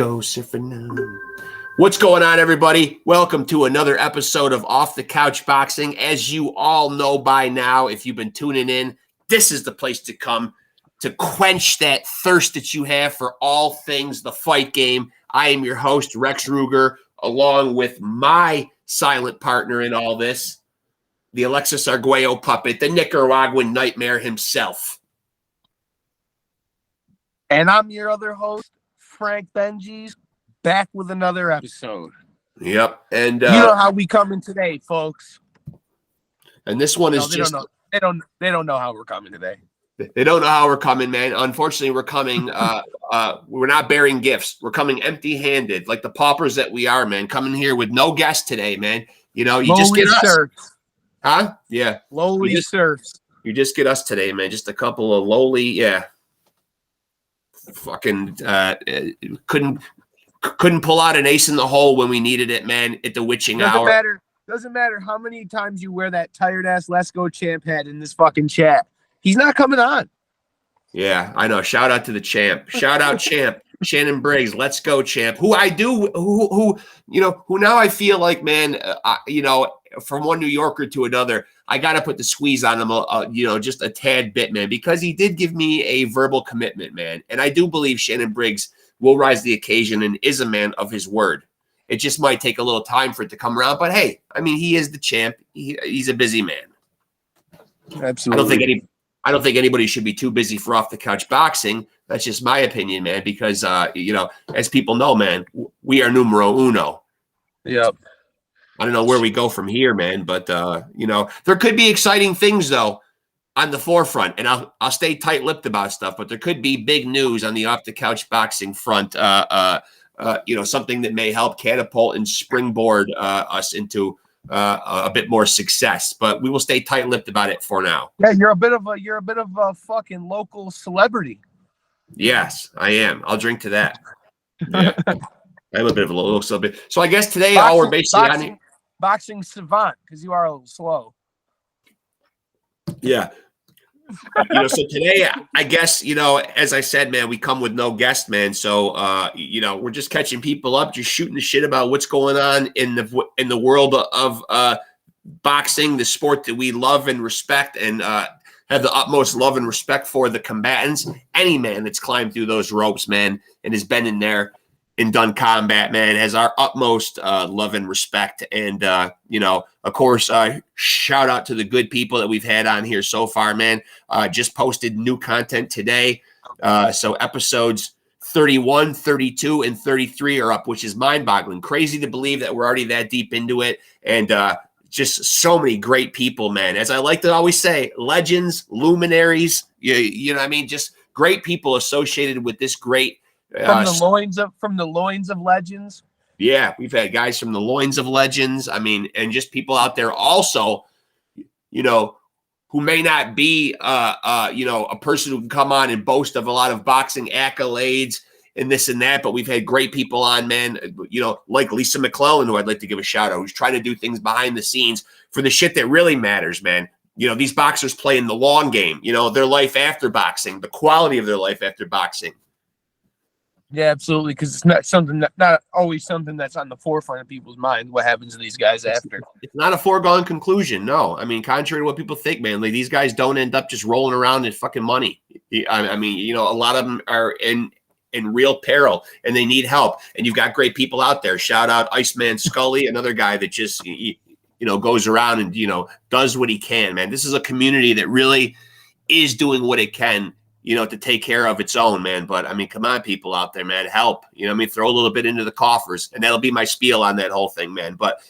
What's going on, everybody? Welcome to another episode of Off the Couch Boxing. As you all know by now, if you've been tuning in, this is the place to come to quench that thirst that you have for all things the fight game. I am your host, Rex Ruger, along with my silent partner in all this, the Alexis Arguello puppet, the Nicaraguan nightmare himself. And I'm your other host, Frank Benji's, back with another episode. Yep, and you know how we coming today, folks. And this one is they just don't know how we're coming today. They don't know how we're coming, man. Unfortunately, we're coming. We're not bearing gifts. We're coming empty-handed, like the paupers that we are, man. Coming here with no guests today, man. You know, you just get us, serfs. huh? Yeah, lowly serfs. You just get us today, man. Just a couple of lowly, yeah. Fucking couldn't pull out an ace in the hole when we needed it, man, at the witching hour. Doesn't matter how many times you wear that tired ass Let's Go Champ hat in this fucking chat. He's not coming on. Yeah, I know. Shout out to the champ. Shout out champ. Shannon Briggs, let's go, champ. Who now I feel like, man, from one New Yorker to another, I got to put the squeeze on him, just a tad bit, man, because he did give me a verbal commitment, man. And I do believe Shannon Briggs will rise to the occasion and is a man of his word. It just might take a little time for it to come around. But, hey, I mean, he is the champ. He's a busy man. Absolutely. I don't think anybody should be too busy for off-the-couch boxing. That's just my opinion, man, because, as people know, man, we are numero uno. Yep. I don't know where we go from here, man, but, there could be exciting things, though, on the forefront, and I'll stay tight-lipped about stuff, but there could be big news on the off-the-couch boxing front, something that may help catapult and springboard us into a bit more success, but we will stay tight-lipped about it for now. Yeah, you're a bit of a fucking local celebrity. Yes, I am. I'll drink to that. Yeah. I'm a bit of a local celebrity. So I guess today all we're basically boxing savant, because you are a little slow. Yeah. So today, I guess, as I said, man, we come with no guest, man. So, we're just catching people up, just shooting the shit about what's going on in the world of boxing, the sport that we love and respect and have the utmost love and respect for the combatants. Any man that's climbed through those ropes, man, and has been in there and done combat, man, has our utmost love and respect. And, of course, shout out to the good people that we've had on here so far, man. Just posted new content today. So episodes 31, 32, and 33 are up, which is mind-boggling. Crazy to believe that we're already that deep into it. And just so many great people, man. As I like to always say, legends, luminaries, you know what I mean? Just great people associated with this great from the loins of legends. Yeah, we've had guys from the loins of legends. I mean, and just people out there also, who may not be, a person who can come on and boast of a lot of boxing accolades and this and that. But we've had great people on, man, like Lisa McClellan, who I'd like to give a shout out, who's trying to do things behind the scenes for the shit that really matters, man. These boxers play in the long game, their life after boxing, the quality of their life after boxing. Yeah, absolutely, because it's not always something that's on the forefront of people's mind. What happens to these guys after? It's not a foregone conclusion. No, I mean, contrary to what people think, man, like these guys don't end up just rolling around in fucking money. I mean, a lot of them are in real peril and they need help. And you've got great people out there. Shout out Iceman Scully, another guy that just goes around and does what he can. Man, this is a community that really is doing what it can, to take care of its own, man. But I mean, come on, people out there, man, help. Throw a little bit into the coffers, and that'll be my spiel on that whole thing, man. But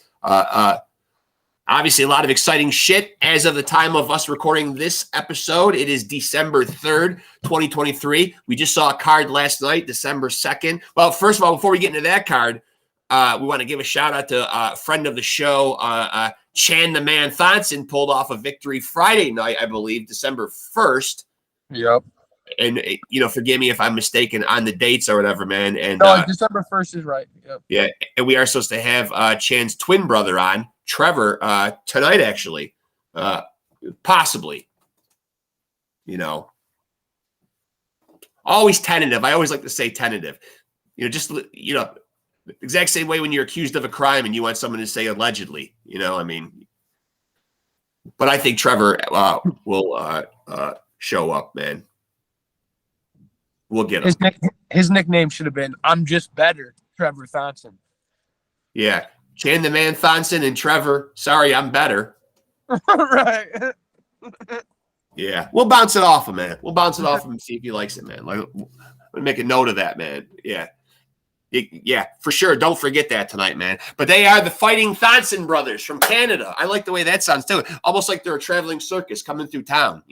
obviously, a lot of exciting shit as of the time of us recording this episode. It is December 3rd, 2023. We just saw a card last night, December 2nd. Well, first of all, before we get into that card, we want to give a shout out to a friend of the show, Chan the Man Thonson, pulled off a victory Friday night, I believe, December 1st. Yep. And, forgive me if I'm mistaken on the dates or whatever, man. And no, December 1st is right. Yep. Yeah. And we are supposed to have Chan's twin brother on, Trevor, tonight, actually. Possibly. Always tentative. I always like to say tentative. just exact same way when you're accused of a crime and you want someone to say allegedly. I mean, but I think Trevor will show up, man. We'll get him. His nickname should have been "I'm just better," Trevor Thompson. Yeah, Chan the Man Thompson and Trevor. Sorry, I'm better. Right. Yeah, we'll bounce it off him, man. We'll bounce it off him and see if he likes it, man. Like, we'll make a note of that, man. Yeah. Yeah, for sure. Don't forget that tonight, man. But they are the Fighting Thompson brothers from Canada. I like the way that sounds too. Almost like they're a traveling circus coming through town,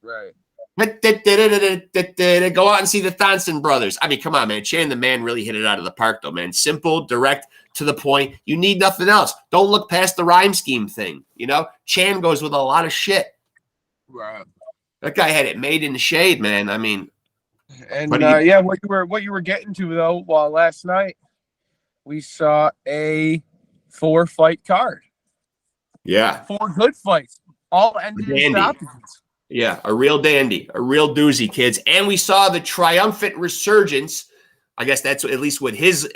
Right. Go out and see the Thompson brothers. I mean, come on, man. Chan the Man really hit it out of the park, though, man. Simple, direct, to the point. You need nothing else. Don't look past the rhyme scheme thing. Chan goes with a lot of shit. Right. That guy had it made in the shade, man. I mean, and what you were getting to though, last night we saw a 4-fight card. Yeah, 4 good fights, all ended in stoppages. Yeah, a real dandy, a real doozy, kids. And we saw the triumphant resurgence. I guess that's at least what his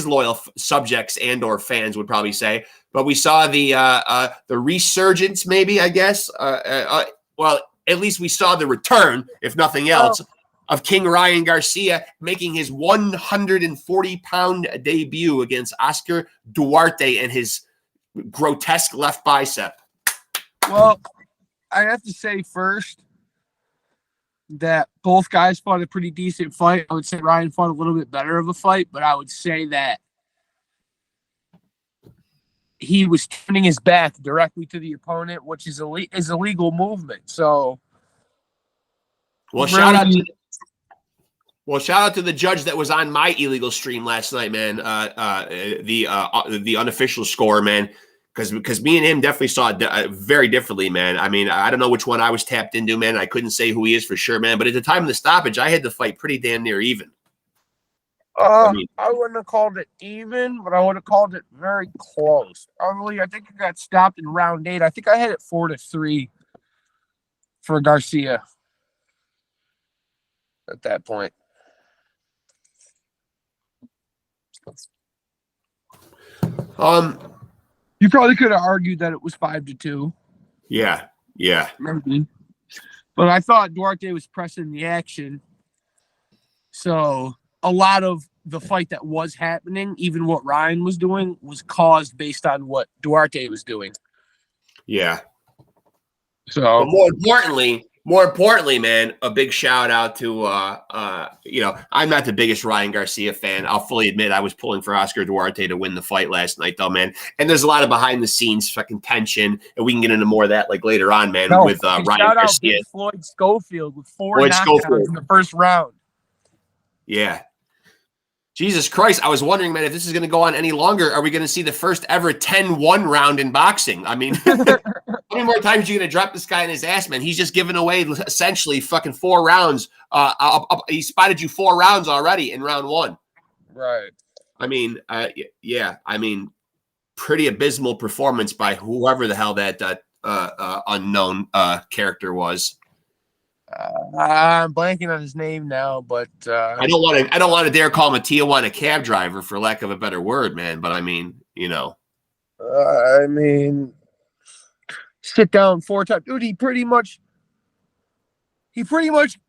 loyal subjects and or fans would probably say. But we saw the resurgence, maybe, I guess. Well, at least we saw the return, if nothing else, of King Ryan Garcia making his 140-pound debut against Oscar Duarte and his grotesque left bicep. Well, I have to say first that both guys fought a pretty decent fight. I would say Ryan fought a little bit better of a fight, but I would say that he was turning his back directly to the opponent, which is a legal movement. So, shout out to the judge that was on my illegal stream last night, man. The unofficial score, man, because me and him definitely saw it very differently, man. I mean, I don't know which one I was tapped into, man. I couldn't say who he is for sure, man. But at the time of the stoppage, I had the fight pretty damn near even. I wouldn't have called it even, but I would have called it very close. I think it got stopped in round 8. I think I had it 4-3 for Garcia at that point. You probably could have argued that it was 5-2. Yeah. Maybe. But I thought Duarte was pressing the action. So a lot of the fight that was happening, even what Ryan was doing, was caused based on what Duarte was doing. Yeah. So but more importantly, man, a big shout out to I'm not the biggest Ryan Garcia fan. I'll fully admit I was pulling for Oscar Duarte to win the fight last night, though, man. And there's a lot of behind the scenes fucking tension, and we can get into more of that like later on, man. With Ryan Garcia, out Floyd Schofield with 4 knockdowns in the first round. Yeah. Jesus Christ, I was wondering, man, if this is going to go on any longer, are we going to see the first ever 10-1 round in boxing? I mean, how many more times are you going to drop this guy in his ass, man? He's just given away essentially fucking 4 rounds. He spotted you 4 rounds already in round 1. Right. I mean, pretty abysmal performance by whoever the hell that unknown character was. I'm blanking on his name now, but I don't want to dare call him a Tijuana cab driver for lack of a better word, man. But I mean, sit down 4 times, dude. He pretty much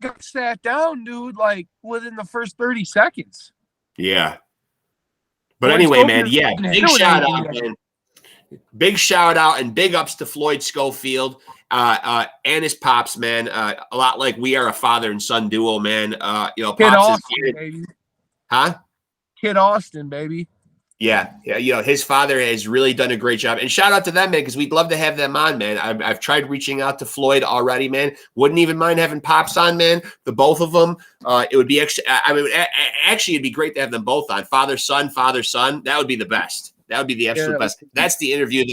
got sat down, dude. Like within the first 30 seconds. Yeah. But anyway, man, yeah, big shout out, man. Big shout out and big ups to Floyd Schofield and his pops, man. A lot like we are a father and son duo, man. Kid Pops Austin, baby. Huh? Kid Austin, baby. Yeah. His father has really done a great job. And shout out to them, man, because we'd love to have them on, man. I've tried reaching out to Floyd already, man. Wouldn't even mind having Pops on, man. The both of them. It would be actually, it'd be great to have them both on. Father, son. That would be the best. That would be the absolute best. That's the interview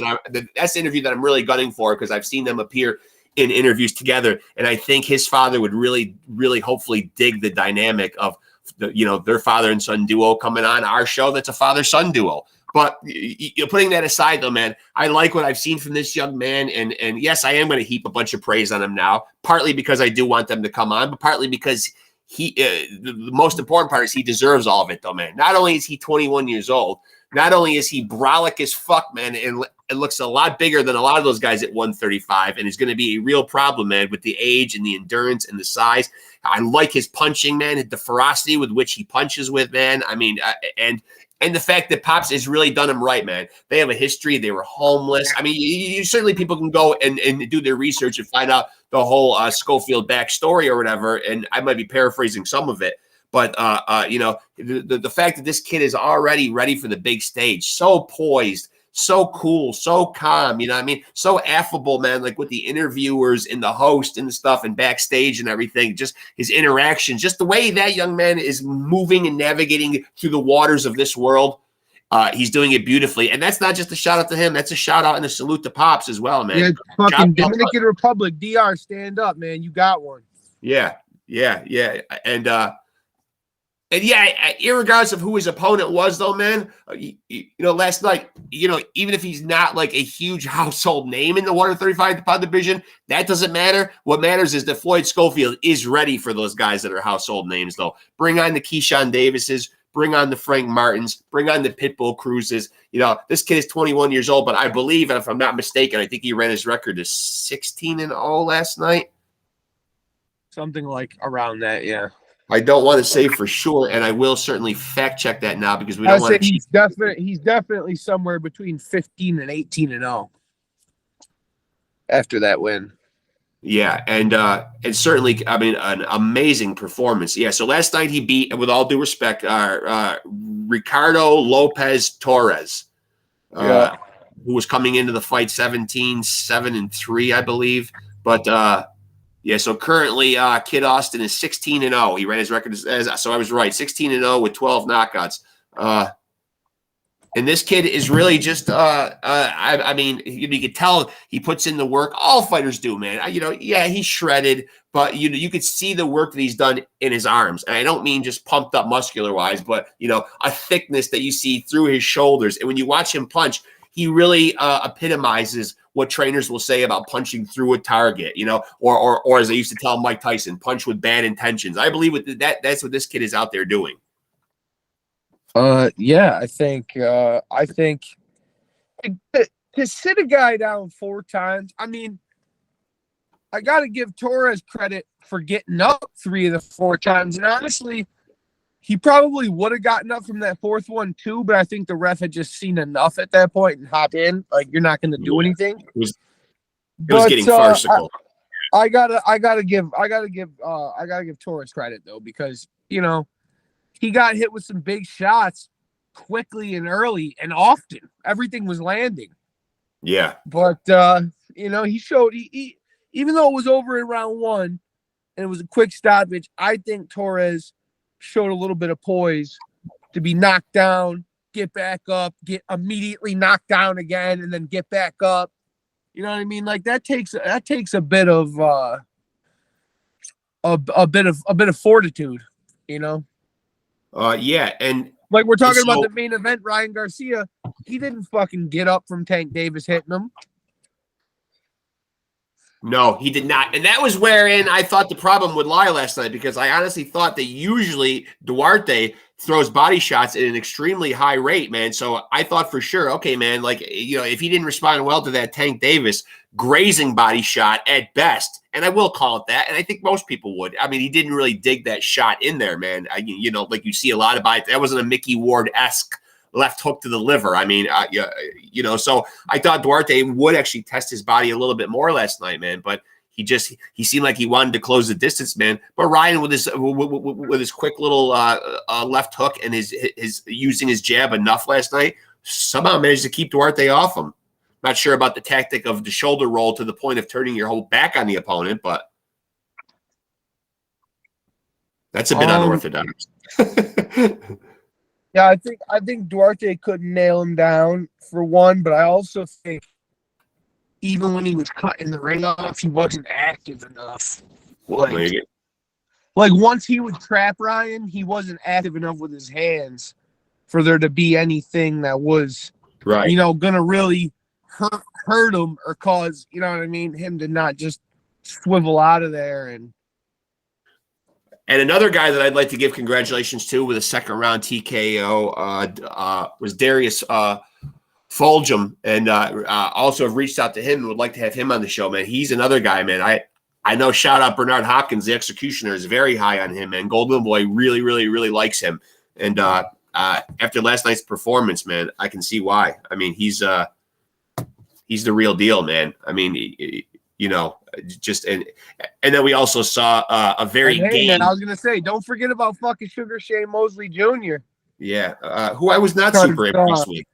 that's the interview that I'm really gunning for, because I've seen them appear in interviews together, and I think his father would really, really, hopefully dig the dynamic of their father and son duo coming on our show. That's a father-son duo. But putting that aside, though, man, I like what I've seen from this young man, and yes, I am going to heap a bunch of praise on him now, partly because I do want them to come on, but partly because the most important part is he deserves all of it, though, man. Not only is he 21 years old, not only is he brolic as fuck, man, and it looks a lot bigger than a lot of those guys at 135, and is going to be a real problem, man, with the age and the endurance and the size. I like his punching, man, the ferocity with which he punches with, man. I mean, and the fact that Pops has really done him right, man. They have a history. They were homeless. I mean, you certainly people can go and do their research and find out the whole Schofield backstory or whatever, and I might be paraphrasing some of it. But, you know, the fact that this kid is already ready for the big stage, so poised, so cool, so calm, you know what I mean? So affable, man, like with the interviewers and the host and the stuff and backstage and everything, just his interactions, just the way that young man is moving and navigating through the waters of this world. He's doing it beautifully. And that's not just a shout out to him. That's a shout out and a salute to Pops as well, man. Yeah, fucking Dominican Republic, DR, stand up, man. You got one. Yeah. And yeah, irregardless of who his opponent was, though, man, you know, last night, you know, even if he's not like a huge household name in the 135-pound division, that doesn't matter. What matters is that Floyd Schofield is ready for those guys that are household names, though. Bring on the Keyshawn Davises, bring on the Frank Martins, bring on the Pitbull Cruzes. You know, this kid is 21 years old, but I believe, if I'm not mistaken, I think he ran his record to 16-0 last night. Something like around that, yeah. I don't want to say for sure, and I will certainly fact check that now because we don't want to. He's definitely somewhere between 15 and 18-0 after that win. Yeah, and certainly, I mean, an amazing performance. Yeah, so last night he beat, with all due respect, Ricardo Lopez Torres, who was coming into the fight 17-7-3, I believe, but. Yeah, so currently, Kid Austin is 16-0. He ran his record so I was right, 16-0 with 12 knockouts. And this kid is really just, I mean, you could tell he puts in the work. All fighters do, man. You know, yeah, he's shredded, but you could see the work that he's done in his arms. And I don't mean just pumped up muscular wise, but you know, a thickness that you see through his shoulders. And when you watch him punch, he really epitomizes what trainers will say about punching through a target, you know, or as I used to tell Mike Tyson, punch with bad intentions. I believe with that's what this kid is out there doing. Yeah, I think to sit a guy down 4 times. I mean, I got to give Torres credit for getting up 3 of the 4 times, and honestly, he probably would have gotten up from that 4th one too, but I think the ref had just seen enough at that point and hopped in. Like, you're not going to do anything. It was getting farcical. I gotta give Torres credit though, because you know he got hit with some big shots quickly and early and often. Everything was landing. Yeah, but you know, he showed he even though it was over in round 1 and it was a quick stoppage, I think Torres showed a little bit of poise to be knocked down, get back up, get immediately knocked down again, and then get back up. You know what I mean? Like that takes a bit of a bit of fortitude, you know? Yeah, and like we're talking about the main event, Ryan Garcia, he didn't fucking get up from Tank Davis hitting him. No, he did not. And that was wherein I thought the problem would lie last night, because I honestly thought that usually Duarte throws body shots at an extremely high rate, man. So I thought for sure, okay, man, like, you know, if he didn't respond well to that Tank Davis grazing body shot at best, and I will call it that, and I think most people would. I mean, he didn't really dig that shot in there, man. You know, like you see a lot about it. That wasn't a Mickey Ward-esque left hook to the liver. I mean, you know, so I thought Duarte would actually test his body a little bit more last night, man. But he seemed like he wanted to close the distance, man. But Ryan, with his quick little left hook and his using his jab enough last night, somehow managed to keep Duarte off him. Not sure about the tactic of the shoulder roll to the point of turning your whole back on the opponent, but that's a bit unorthodox. Yeah, I think Duarte couldn't nail him down for one, but I also think even when he was cutting the ring off, he wasn't active enough. Like once he would trap Ryan, he wasn't active enough with his hands for there to be anything that was, right, you know, gonna really hurt him or cause, you know what I mean, him to not just swivel out of there. And And another guy that I'd like to give congratulations to with a second round TKO was Darius Fulgham, and also have reached out to him and would like to have him on the show, man. He's another guy, man. I know, shout out Bernard Hopkins, the executioner, is very high on him, man. Golden Boy really, really, really likes him. And after last night's performance, man, I can see why. I mean, he's the real deal, man. I mean, you know, just and then we also saw a very game. Man, I was gonna say, don't forget about fucking Sugar Shane Mosley Jr. Yeah, who I was not super impressed with.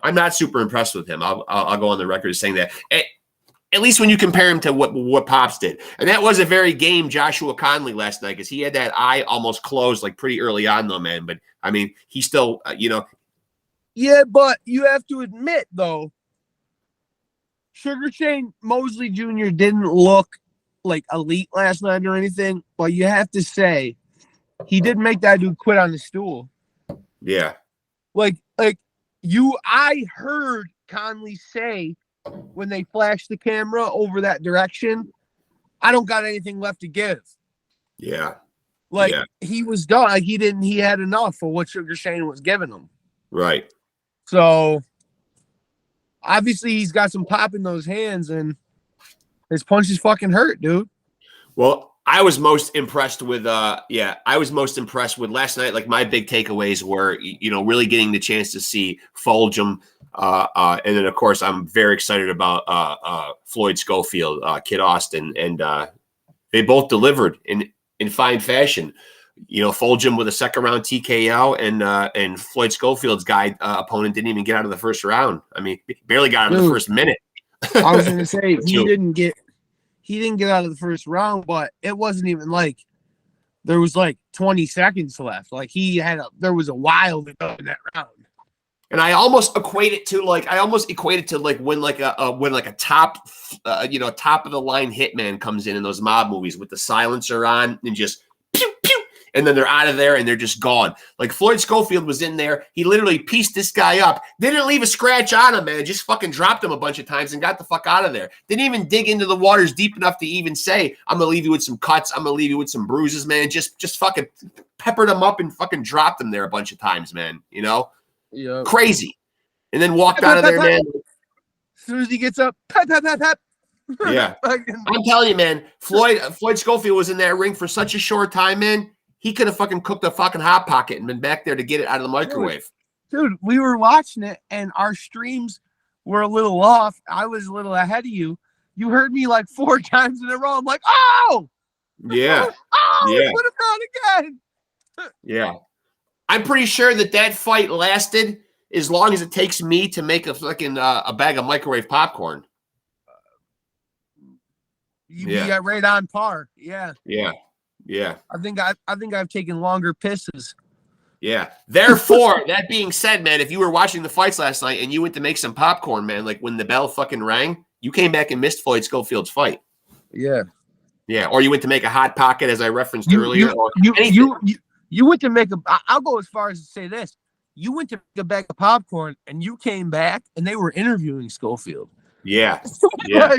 I'm not super impressed with him. I'll go on the record as saying that. At least when you compare him to what Pops did, and that was a very game Joshua Conley last night because he had that eye almost closed like pretty early on though, man. But I mean, he still, you know. Yeah, but you have to admit though, Sugar Shane Mosley Jr. didn't look like elite last night or anything, but you have to say he did make that dude quit on the stool. Yeah. I heard Conley say when they flashed the camera over that direction, I don't got anything left to give. Yeah. He was done. Like he had enough for what Sugar Shane was giving him. Right. So obviously he's got some pop in those hands and his punches fucking hurt, dude. Well, I was most impressed with last night. Like my big takeaways were, you know, really getting the chance to see Fulgham. And then of course I'm very excited about Floyd Schofield, Kid Austin, and they both delivered in fine fashion. You know, Fulgham with a second round TKO, and Floyd Schofield's guy opponent didn't even get out of the first round. I mean, barely got out of the first minute. I was gonna say he didn't get out of the first round, but it wasn't even like there was like 20 seconds left. Like there was a while to go in that round. And I almost equate it to like when a top top of the line hitman comes in those mob movies with the silencer on and just pew pew, and then they're out of there and they're just gone. Like Floyd Schofield was in there, he literally pieced this guy up, didn't leave a scratch on him, man, just fucking dropped him a bunch of times and got the fuck out of there. Didn't even dig into the waters deep enough to even say, I'm gonna leave you with some cuts, I'm gonna leave you with some bruises, man. Just fucking peppered him up and fucking dropped him there a bunch of times, man. You know. Yeah, crazy, and then walked out of there, man. As soon as he gets up, pep. Yeah, I'm telling you, man. Floyd Schofield was in that ring for such a short time, man. He could have fucking cooked a fucking hot pocket and been back there to get it out of the microwave. Dude, we were watching it, and our streams were a little off. I was a little ahead of you. You heard me like 4 times in a row. I'm like, oh, yeah, yeah, put him down again. Yeah. I'm pretty sure that fight lasted as long as it takes me to make a fucking a bag of microwave popcorn. You got right on par. Yeah. Yeah. I think I've taken longer pisses. Yeah. Therefore, that being said, man, if you were watching the fights last night and you went to make some popcorn, man, like when the bell fucking rang, you came back and missed Floyd Schofield's fight. Yeah. Yeah. Or you went to make a hot pocket, as I referenced earlier. You went to make I'll go as far as to say this. You went to make a bag of popcorn and you came back and they were interviewing Schofield. Yeah. Yeah.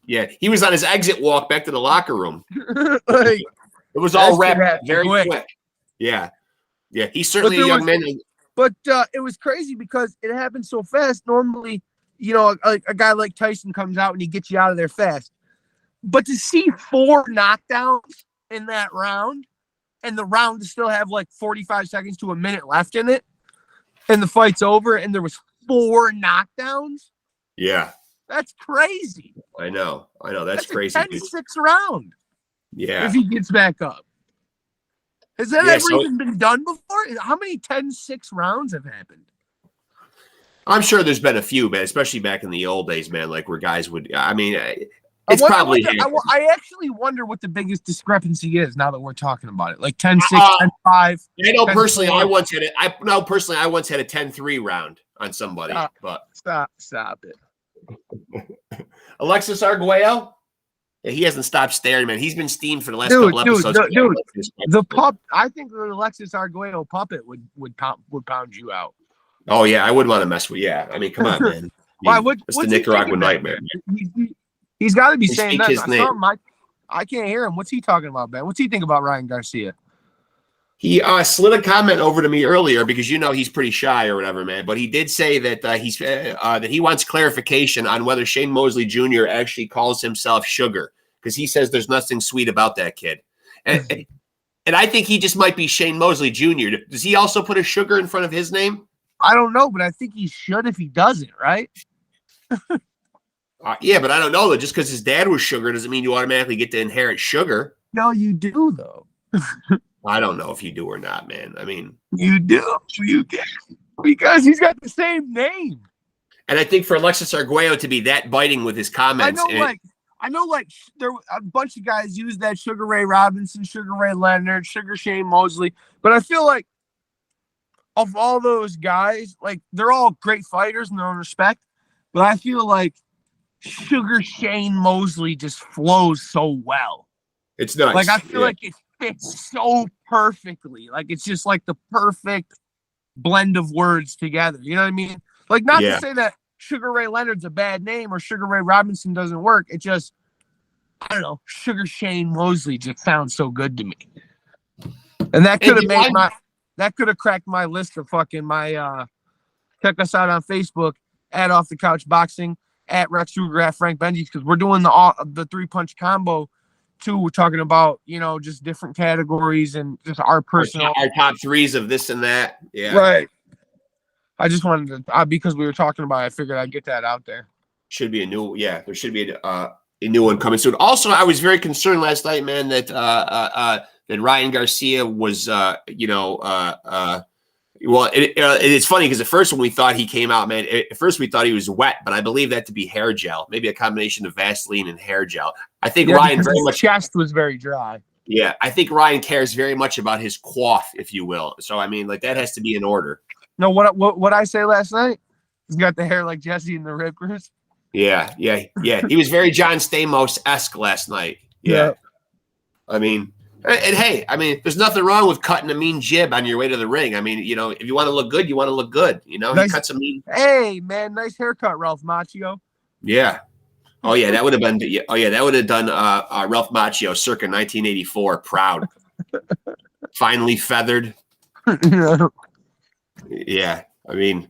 Yeah. He was on his exit walk back to the locker room. It was all wrapped very quick. Yeah. Yeah. He's certainly a young man. But it was crazy because it happened so fast. Normally, you know, a guy like Tyson comes out and he gets you out of there fast. But to see 4 knockdowns in that round, and the round to still have like 45 seconds to a minute left in it, and the fight's over, and there was 4 knockdowns. Yeah. That's crazy. I know. That's crazy. 10-6 round. Yeah. If he gets back up. Has that ever even been done before? How many 10-6 rounds have happened? I'm sure there's been a few, man, especially back in the old days, man, like where guys would, I mean, probably. I actually wonder what the biggest discrepancy is now that we're talking about it. Like 10-6, 10-5. I know personally, I once had a 10-3 round on somebody. Stop it. Alexis Arguello? Yeah, he hasn't stopped staring, man. He's been steamed for the last couple episodes. The pup. I think the Alexis Arguello puppet would pound you out. Oh yeah, I wouldn't want to mess with. Yeah, I mean, come on, man. It's the Nicaraguan nightmare. He's got to be saying that. I can't hear him. What's he talking about, Ben? What's he think about Ryan Garcia? He slid a comment over to me earlier because he's pretty shy or whatever, man. But he did say that that he wants clarification on whether Shane Mosley Jr. actually calls himself Sugar, because he says there's nothing sweet about that kid, and I think he just might be Shane Mosley Jr. Does he also put a sugar in front of his name? I don't know, but I think he should if he doesn't, right? Yeah, but I don't know. Just because his dad was Sugar doesn't mean you automatically get to inherit sugar. No, you do, though. I don't know if you do or not, man. I mean, you do. You do. Because he's got the same name. And I think for Alexis Arguello to be that biting with his comments. I know, there a bunch of guys use that Sugar Ray Robinson, Sugar Ray Leonard, Sugar Shane Mosley. But I feel like of all those guys, like, they're all great fighters in their own respect. But I feel like Sugar Shane Mosley just flows so well. It's nice. Like, I feel like it fits so perfectly. Like, it's just like the perfect blend of words together. You know what I mean? Like, not to say that Sugar Ray Leonard's a bad name or Sugar Ray Robinson doesn't work. It just, I don't know, Sugar Shane Mosley just sounds so good to me. And that could have cracked my list of fucking my check us out on Facebook at Off the Couch Boxing, at Rexx Ruger, at Frank Benji, because we're doing the 3-punch combo too. We're talking about, just different categories and just our personal our top threes of this and that. Yeah. Right. I just wanted to, because we were talking about it, I figured I'd get that out there. Should be there should be a new one coming soon. Also, I was very concerned last night, man, that Ryan Garcia was, well, it's funny because at first when we thought he came out, man, at first we thought he was wet, but I believe that to be hair gel, maybe a combination of Vaseline and hair gel. I think Ryan very much chest was very dry. Yeah, I think Ryan cares very much about his quaff, if you will. So I mean, like, that has to be in order. No, what I say last night? He's got the hair like Jesse in the Rippers. Yeah. He was very John Stamos-esque last night. Yeah. I mean. And hey, I mean, there's nothing wrong with cutting a mean jib on your way to the ring. I mean, if you want to look good, you want to look good. Nice. He cuts a mean. Hey, man, nice haircut, Ralph Macchio. Yeah. Oh yeah, that would have been. Oh yeah, that would have done Ralph Macchio circa 1984. Proud. Finely feathered. Yeah, I mean.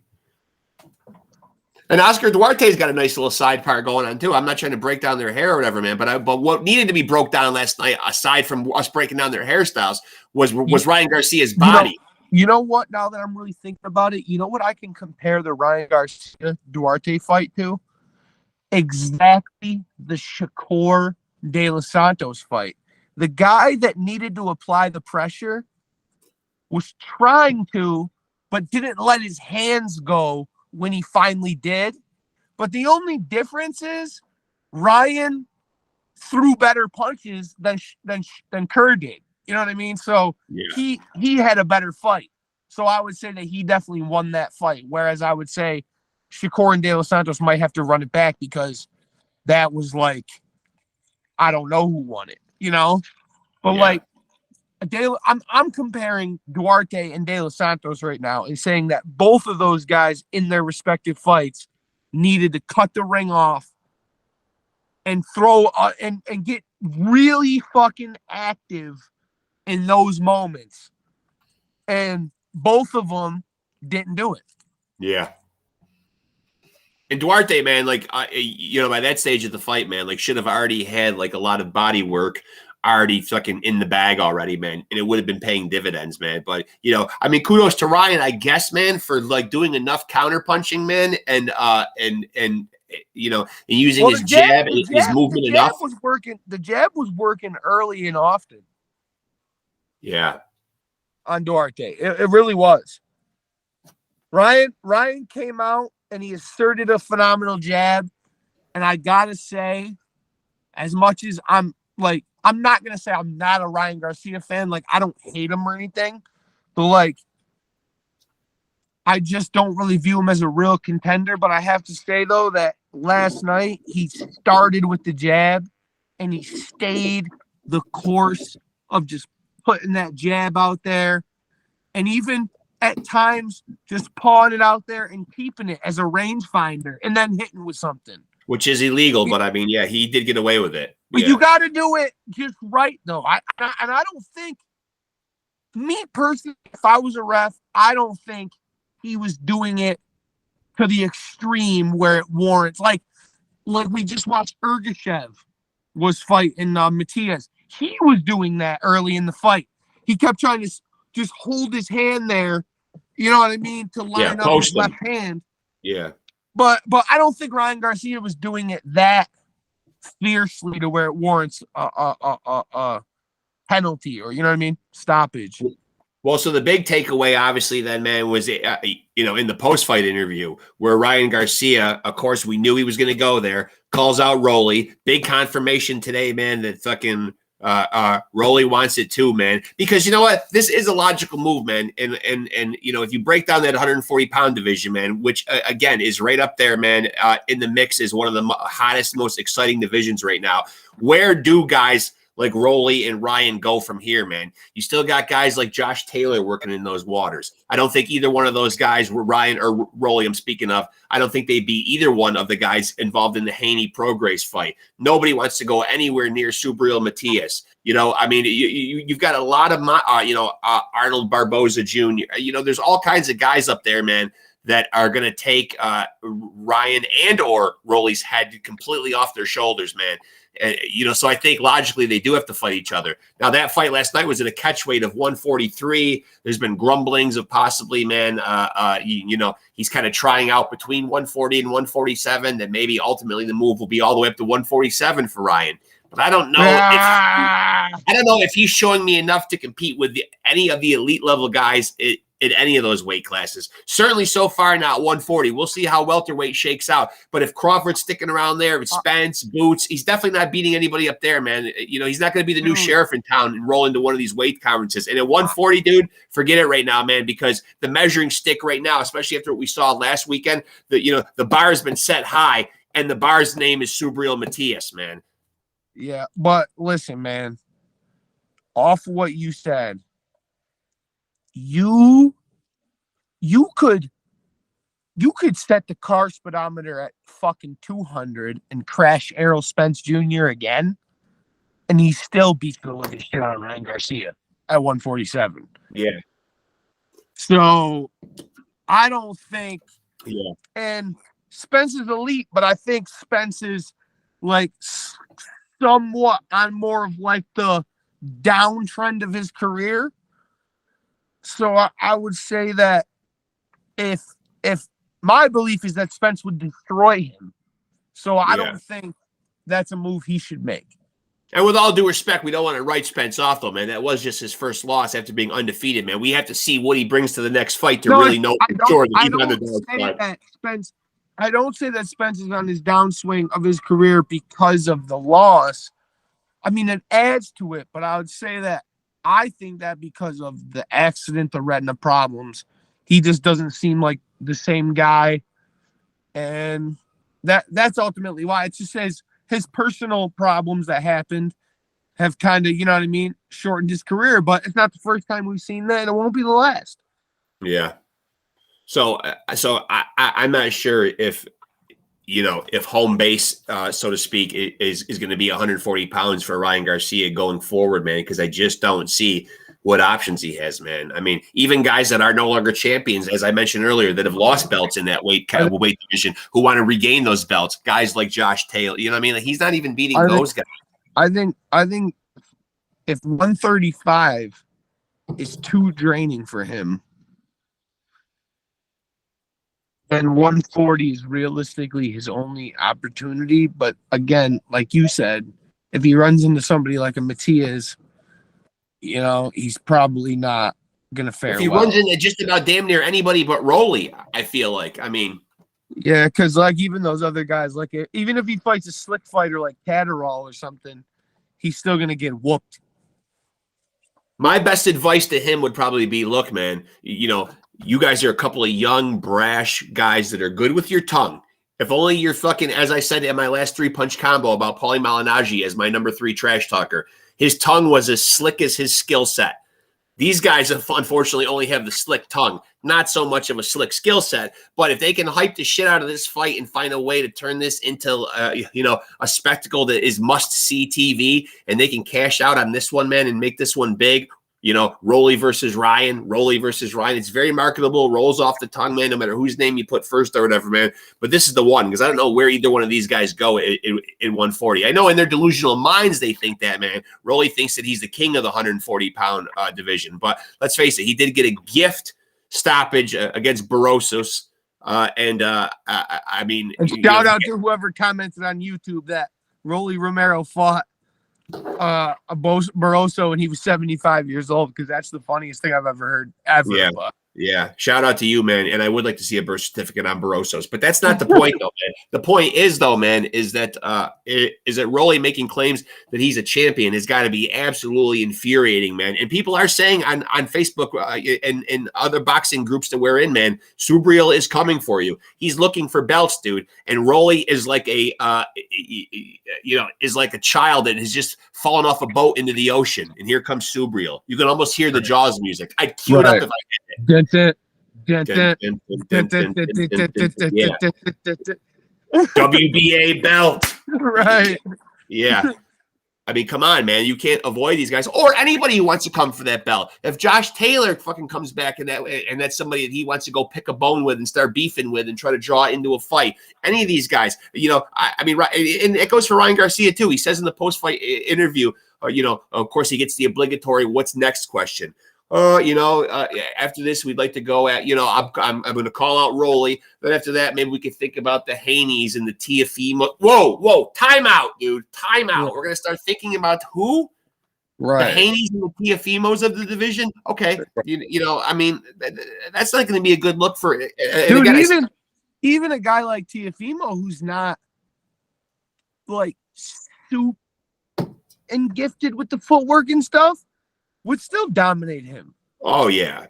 And Oscar Duarte's got a nice little side part going on too. I'm not trying to break down their hair or whatever, man. But what needed to be broke down last night, aside from us breaking down their hairstyles, was Ryan Garcia's body. You know what? Now that I'm really thinking about it, you know what I can compare the Ryan Garcia Duarte fight to? Exactly the Shakur De Los Santos fight. The guy that needed to apply the pressure was trying to, but didn't let his hands go when he finally did. But the only difference is Ryan threw better punches than Kerr did. You know what I mean? So he had a better fight. So I would say that he definitely won that fight. Whereas I would say Shakur and De Los Santos might have to run it back because that was like, I don't know who won it, But like, I'm comparing Duarte and De Los Santos right now and saying that both of those guys in their respective fights needed to cut the ring off and throw and get really fucking active in those moments. And both of them didn't do it. Yeah. And Duarte, man, like, by that stage of the fight, man, like, should have already had like a lot of body work already fucking in the bag already, man, and it would have been paying dividends, man. But I mean, kudos to Ryan, I guess, man, for like doing enough counter punching, man, and using his jab and his movement enough. The jab was working early and often. Yeah, on Duarte, it really was. Ryan came out and he asserted a phenomenal jab, and I gotta say, as much as I'm not going to say I'm not a Ryan Garcia fan. Like, I don't hate him or anything. But, like, I just don't really view him as a real contender. But I have to say, though, that last night he started with the jab and he stayed the course of just putting that jab out there. And even at times just pawing it out there and keeping it as a rangefinder and then hitting with something. which is illegal. But I mean, yeah, he did get away with it. But Yeah. you got to do it just right, though. I don't think, me personally, if I was a ref, I don't think he was doing it to the extreme where it warrants. Like we just watched Ergashev was fighting Matias. He was doing that early in the fight. He kept trying to just hold his hand there, you know what I mean, to line up his left hand. Yeah. But I don't think Ryan Garcia was doing it that fiercely to where it warrants a penalty, or, you know what I mean, stoppage. Well, so the big takeaway, obviously, then, man, was, in the post-fight interview where Ryan Garcia, of course, we knew he was going to go there, calls out ROLLY. Big confirmation today, man, that fucking ROLLY wants it too, man. Because you know what? This is a logical move, man. And if you break down that 140-pound division, man, which, again, is right up there, man, in the mix, is one of the hottest, most exciting divisions right now. Where do guys like ROLLY and Ryan go from here, man? You still got guys like Josh Taylor working in those waters. I don't think either one of those guys, Ryan or ROLLY, I'm speaking of, I don't think they'd be either one of the guys involved in the Haney-Prograis fight. Nobody wants to go anywhere near Subriel Matias. I mean, you've got a lot of, Arnold Barboza Jr. There's all kinds of guys up there, man, that are going to take Ryan and or ROLLY's head completely off their shoulders, man. So I think logically they do have to fight each other. Now, that fight last night was at a catch weight of 143. There's been grumblings of possibly, man, he's kind of trying out between 140 and 147, that maybe ultimately the move will be all the way up to 147 for Ryan. But I don't know if he's showing me enough to compete with any of the elite level guys in any of those weight classes. Certainly so far, not 140. We'll see how welterweight shakes out. But if Crawford's sticking around there, with Spence, Boots, he's definitely not beating anybody up there, man. He's not going to be the new sheriff in town and roll into one of these weight conferences. And at 140, dude, forget it right now, man, because the measuring stick right now, especially after what we saw last weekend, the bar has been set high, and the bar's name is Subriel Matias, man. Yeah, but listen, man, off of what you said, you could set the car speedometer at fucking 200 and crash Errol Spence Jr. again, and he still beats the living shit out of Ryan Garcia at 147. Yeah. So I don't think. Yeah. And Spence is elite, but I think Spence is like somewhat on more of like the downtrend of his career. So I would say that if my belief is that Spence would destroy him. So I don't think that's a move he should make. And with all due respect, we don't want to write Spence off, though, man. That was just his first loss after being undefeated, man. We have to see what he brings to the next fight to really know for sure that he's underdog. I don't say that Spence is on his downswing of his career because of the loss. I mean, it adds to it, but I would say that I think that because of the accident, the retina problems, he just doesn't seem like the same guy. And that's ultimately why. It's just his personal problems that happened have kind of, you know what I mean, shortened his career. But it's not the first time we've seen that, and it won't be the last. Yeah. So I'm not sure if home base, so to speak, is going to be 140 pounds for Ryan Garcia going forward, man, because I just don't see what options he has, man. I mean, even guys that are no longer champions, as I mentioned earlier, that have lost belts in that weight division, who want to regain those belts, guys like Josh Taylor, you know what I mean? Like, he's not even beating those guys. I think if 135 is too draining for him, and 140 is realistically his only opportunity. But again, like you said, if he runs into somebody like a Matias, he's probably not going to fare well. If he runs into just about damn near anybody but ROLLY, I feel like. I mean. Yeah, because like even those other guys, like even if he fights a slick fighter like Catterall or something, he's still going to get whooped. My best advice to him would probably be, look, man, you guys are a couple of young, brash guys that are good with your tongue. If only you're fucking, as I said in my last 3-punch combo about Paulie Malignaggi as my number 3 trash talker, his tongue was as slick as his skill set. These guys unfortunately only have the slick tongue, not so much of a slick skill set. But if they can hype the shit out of this fight and find a way to turn this into, a spectacle that is must-see TV, and they can cash out on this one, man, and make this one big. Rolly versus Ryan. It's very marketable, rolls off the tongue, man, no matter whose name you put first or whatever, man. But this is the one, because I don't know where either one of these guys go in 140. I know in their delusional minds they think that, man. Rolly thinks that he's the king of the 140-pound division. But let's face it, he did get a gift stoppage against Barrosos. And shout out to whoever commented on YouTube that Rolly Romero fought Barroso and he was 75 years old, because that's the funniest thing I've ever heard ever. Yeah. Shout out to you, man. And I would like to see a birth certificate on Barrosos, but that's not the point, though, man. The point is, though, man, is that Rolly making claims that he's a champion has got to be absolutely infuriating, man. And people are saying on Facebook and other boxing groups that we're in, man, Subriel is coming for you. He's looking for belts, dude. And Rolly is like a child that has just fallen off a boat into the ocean. And here comes Subriel. You can almost hear the Jaws music. I'd cue it up if I had it. WBA belt. Right. Yeah. I mean, come on, man. You can't avoid these guys or anybody who wants to come for that belt. If Josh Taylor fucking comes back and that's somebody that he wants to go pick a bone with and start beefing with and try to draw into a fight, any of these guys, and it goes for Ryan Garcia too. He says in the post-fight interview, of course he gets the obligatory "what's next" question. After this, we'd like to go at, I'm going to call out Rolly. Then after that, maybe we could think about the Haneys and the Teofimo. Whoa, time out, dude. Time out. We're going to start thinking about who? Right. The Haneys and the Teofimos of the division? Okay. That's not going to be a good look for it. Dude, again, even a guy like Teofimo, who's not, like, super and gifted with the footwork and stuff, would still dominate him. Oh, yeah.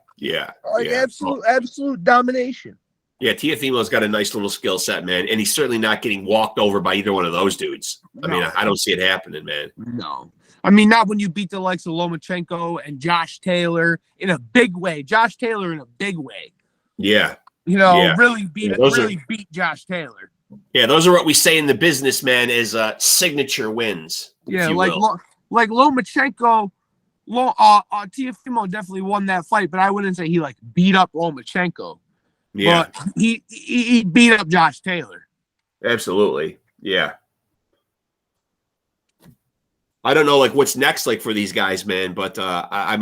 Absolute domination. Yeah, Teofimo's got a nice little skill set, man, and he's certainly not getting walked over by either one of those dudes. I mean, I don't see it happening, man. No. I mean, not when you beat the likes of Lomachenko and Josh Taylor in a big way. Josh Taylor in a big way. Yeah. Really beat Josh Taylor. Yeah, those are what we say in the business, man, as signature wins. Yeah, like Lomachenko. Teofimo definitely won that fight, but I wouldn't say he beat up Lomachenko. Yeah, but he beat up Josh Taylor. Absolutely, yeah. I don't know what's next for these guys, man. But I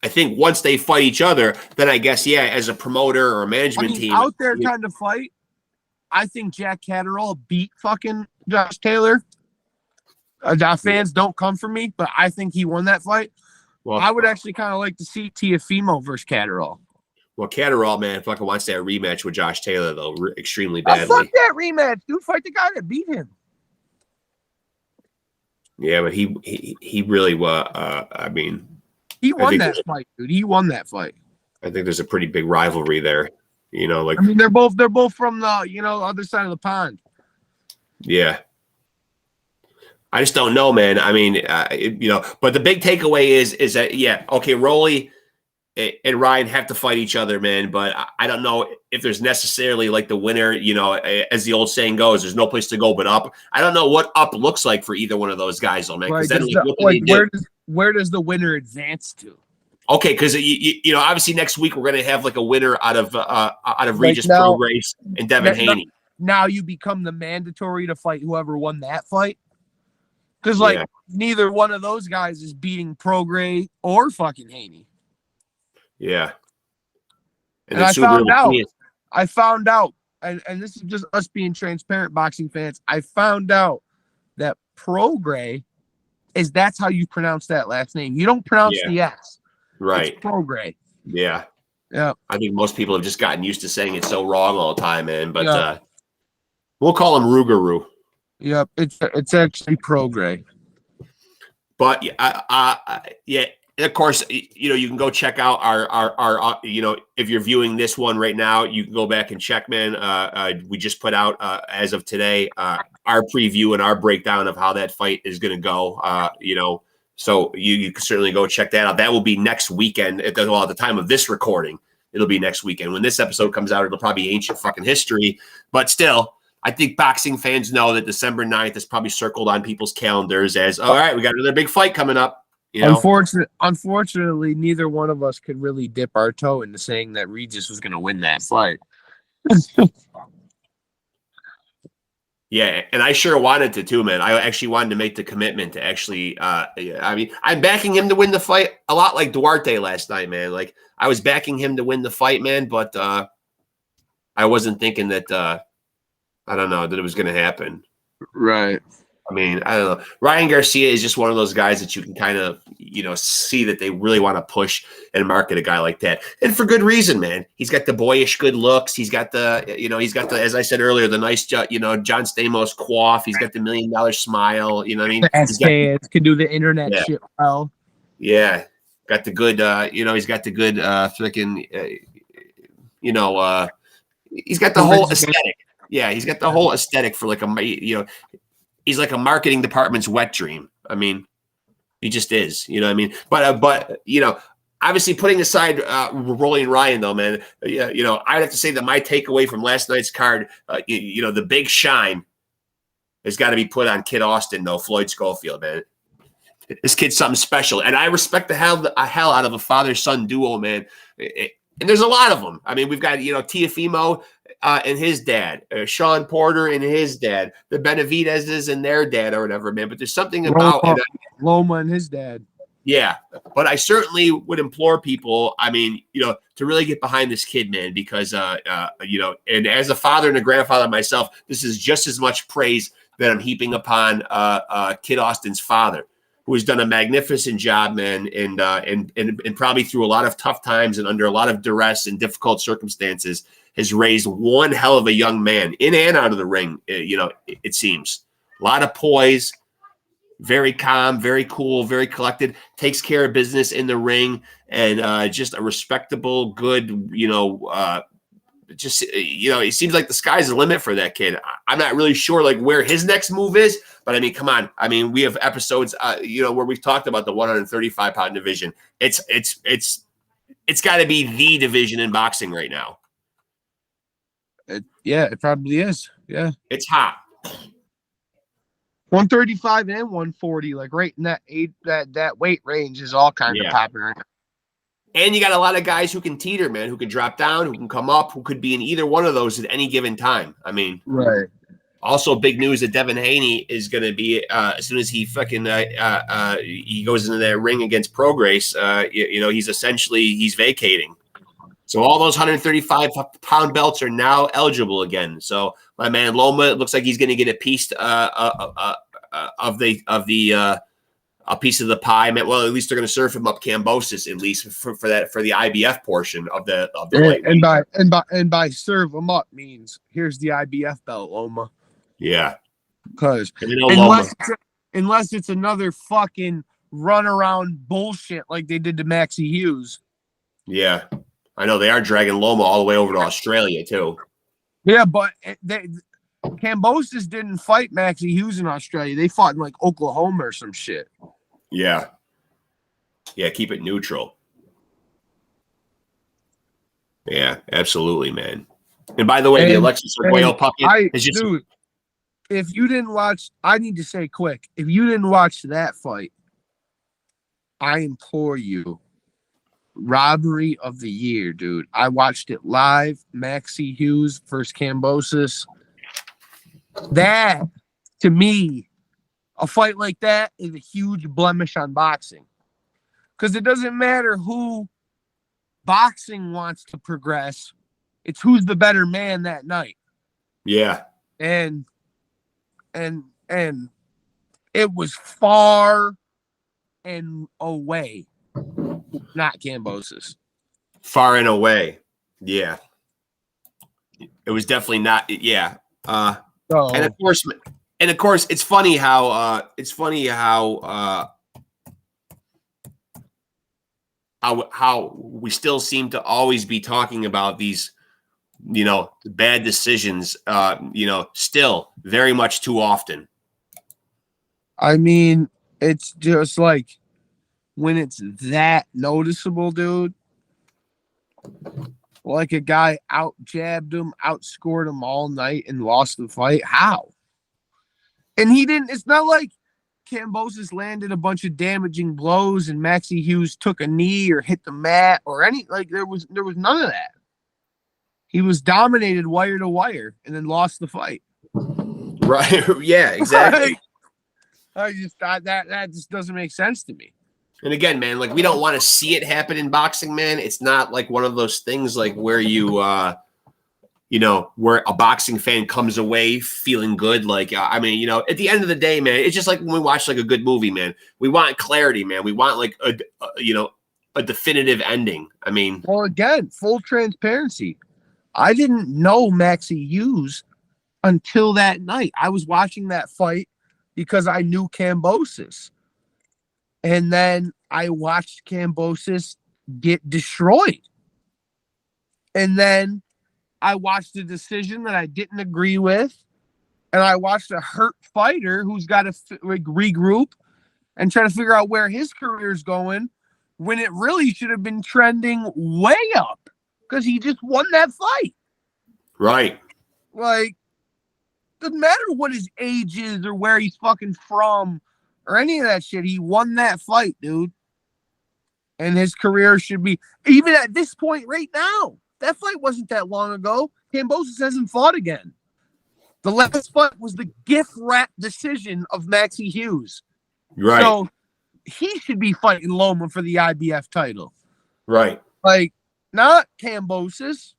think once they fight each other, then I guess as a promoter or a management team out there trying to fight, I think Jack Catterall beat fucking Josh Taylor. Fans don't come for me, but I think he won that fight. Well, I would actually kind of like to see Teofimo versus Catterall. Well, Catterall, man, fucking wants that rematch with Josh Taylor, though, extremely badly. Fuck that rematch, dude. Fight the guy that beat him. Yeah, but he really was. He won that fight, dude. He won that fight. I think there's a pretty big rivalry there. They're both from the other side of the pond. Yeah. I just don't know, man. But the big takeaway is that, okay, Rolly and Ryan have to fight each other, man. But I don't know if there's necessarily the winner, as the old saying goes, there's no place to go but up. I don't know what up looks like for either one of those guys, though, man. Right, where does the winner advance to? Okay, because obviously next week we're going to have a winner out of Regis Prograis and Devin Haney. Now you become the mandatory to fight whoever won that fight. Because, neither one of those guys is beating Prograis or fucking Haney. Yeah. And I found out, and this is just us being transparent boxing fans, I found out that Prograis that's how you pronounce that last name. You don't pronounce the S. Right. It's Prograis. Yeah. Yeah. I think most people have just gotten used to saying it so wrong all the time, man. But we'll call him Rougarou. Yep, it's actually Prograis. But of course, you can go check out our if you're viewing this one right now, you can go back and check, man. We just put out as of today our preview and our breakdown of how that fight is going to go. So you can certainly go check that out. That will be next weekend. At the time of this recording, it'll be next weekend. When this episode comes out, it'll probably be ancient fucking history. But still, I think boxing fans know that December 9th is probably circled on people's calendars as, all right, we got another big fight coming up. You know? Unfortunately, neither one of us could really dip our toe into saying that Regis was going to win that fight. Yeah, and I sure wanted to too, man. I actually wanted to make the commitment to actually. I mean, I'm backing him to win the fight a lot like Duarte last night, man. Like I was backing him to win the fight, man, but I wasn't thinking that. I don't know that it was going to happen. Right. I mean, I don't know. Ryan Garcia is just one of those guys that you can kind of, see that they really want to push and market a guy like that. And for good reason, man. He's got the boyish good looks. He's got the, as I said earlier, the nice, John Stamos quaff. He's got the $1 million smile. You know what I mean? SKS can do the internet shit well. Yeah. Got the good, he's got the good freaking, he's got the whole aesthetic. Yeah, he's got the whole aesthetic for like he's like a marketing department's wet dream. I mean, he just is. You know what I mean? But obviously putting aside Rolly and Ryan, though, man, I'd have to say that my takeaway from last night's card, the big shine has got to be put on Kid Austin, though, Floyd Schofield, man. This kid's something special, and I respect the hell out of a father-son duo, man. And there's a lot of them. I mean, we've got Tiafimo and his dad, Sean Porter and his dad, the Benavidezes and their dad or whatever, man. But there's something about Loma and his dad. Yeah, but I certainly would implore people, I mean, to really get behind this kid, man, because, and as a father and a grandfather myself, this is just as much praise that I'm heaping upon Kid Austin's father, who has done a magnificent job, man, and probably through a lot of tough times and under a lot of duress and difficult circumstances, has raised one hell of a young man in and out of the ring. It seems a lot of poise, very calm, very cool, very collected, takes care of business in the ring, and just a respectable, good, it seems like the sky's the limit for that kid. I'm not really sure like where his next move is, but I mean, come on. I mean, we have episodes, where we've talked about the 135-pound division. It's got to be the division in boxing right now. It probably is. Yeah, it's hot. 135 and 140, like right in that weight range is all kind of popular. And you got a lot of guys who can teeter, man, who can drop down, who can come up, who could be in either one of those at any given time. I mean, right. Also, big news that Devin Haney is going to be as soon as he fucking he goes into that ring against Prograis. He's vacating. So all those 135-pound belts are now eligible again. So my man Loma, it looks like he's going to get a piece of a piece of the pie. Well, at least they're going to serve him up Cambosis, at least for the IBF portion of the and by serve him up means here's the IBF belt, Loma. Yeah, because unless it's another fucking runaround bullshit like they did to Maxie Hughes. Yeah, I know they are dragging Loma all the way over to Australia too. Yeah, but Cambosis didn't fight Maxie Hughes in Australia. They fought in like Oklahoma or some shit. Yeah. Yeah, keep it neutral. Yeah, absolutely, man. And by the way, the Alexis Arguello puppet is just... Dude, if you didn't watch, I need to say quick, if you didn't watch that fight, I implore you, robbery of the year, dude. I watched it live, Maxie Hughes versus Cambosis. That, to me, a fight like that is a huge blemish on boxing. Because it doesn't matter who boxing wants to progress. It's who's the better man that night. Yeah. And it was far and away, not Cambosis. Far and away. Yeah. It was definitely not. Yeah. And of course, it's funny how we still seem to always be talking about these, bad decisions, still very much too often. I mean, it's just like when it's that noticeable, dude. Like a guy out jabbed him, outscored him all night and lost the fight. How? And he didn't, it's not like Kambosos landed a bunch of damaging blows and Maxie Hughes took a knee or hit the mat or there was none of that. He was dominated wire to wire and then lost the fight. Right. Yeah, exactly. I just thought that just doesn't make sense to me. And again, man, like we don't want to see it happen in boxing, man. It's not like one of those things like where you where a boxing fan comes away feeling good. Like, I mean, at the end of the day, man, it's just like when we watch like a good movie, man, we want clarity, man. We want like a definitive ending. I mean, well, again, full transparency. I didn't know Maxie Hughes until that night. I was watching that fight because I knew Kambosos. And then I watched Kambosos get destroyed. And then I watched a decision that I didn't agree with. And I watched a hurt fighter who's got to regroup and try to figure out where his career is going when it really should have been trending way up because he just won that fight. Right. Like, doesn't matter what his age is or where he's fucking from or any of that shit. He won that fight, dude. And his career should be, even at this point right now, that fight wasn't that long ago. Kambosos hasn't fought again. The last fight was the gift wrap decision of Maxie Hughes. Right. So he should be fighting Loma for the IBF title. Right. Like, not Kambosos.